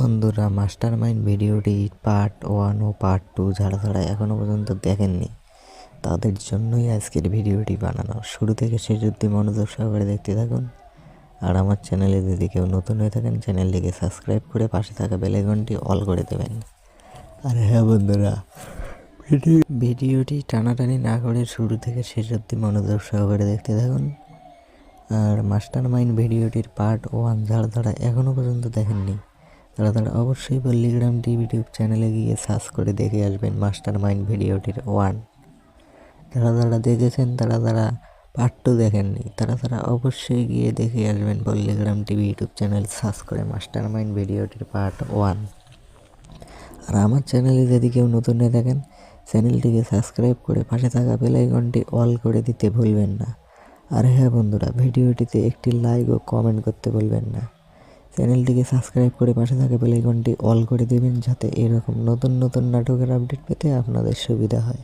বন্ধুরা, master mind ভিডিওটি part 1 ও part 2 যারা এখনও পর্যন্ত দেখেননি তাদের জন্যই আজকের ভিডিওটি বানানো। শুরু থেকে শেষ অবধি মনোযোগ সহকারে দেখতে থাকুন। আর আমার চ্যানেলে যদি কেউ নতুন হয়ে থাকেন, চ্যানেলটিকে সাবস্ক্রাইব করে পাশে থাকা বেল আইকনটি অল করে দেবেন। আর হ্যাঁ বন্ধুরা, ভিডিওটি টানাটানি না করে শুরু থেকে শেষ অবধি মনোযোগ সহকারে দেখতে থাকুন। আর মাস্টার মাইন্ড ভিডিওটির পার্ট 1 যারা এখনও পর্যন্ত দেখেননি তারা অবশ্যই পল্লীগ্রাম টিভি ইউটিউব চ্যানেলে গিয়ে সার্চ করে দেখে আসবেন মাস্টার মাইন্ড ভিডিওটির 1। যারা দেখেছেন তারা পার্ট 2 দেখেননি তারা অবশ্যই গিয়ে দেখে আসবেন পল্লীগ্রাম টিভি ইউটিউব চ্যানেল সার্চ করে মাস্টার মাইন্ড ভিডিওটির পার্ট 1। আর আমার চ্যানেলে যদি কেউ নতুন হয়ে থাকেন, চ্যানেলটিকে সাবস্ক্রাইব করে পাশে থাকা বেল আইকনটি অল করে দিতে ভুলবেন না। আর হ্যাঁ বন্ধুরা, ভিডিওটিতে একটি লাইক ও কমেন্ট করতে ভুলবেন না। চ্যানেলটিকে সাবস্ক্রাইব করে পাশে থাকা বেল আইকনটি অল করে দেবেন, যাতে এরকম নতুন নতুন নাটকের আপডেট পেতে আপনাদের সুবিধা হয়।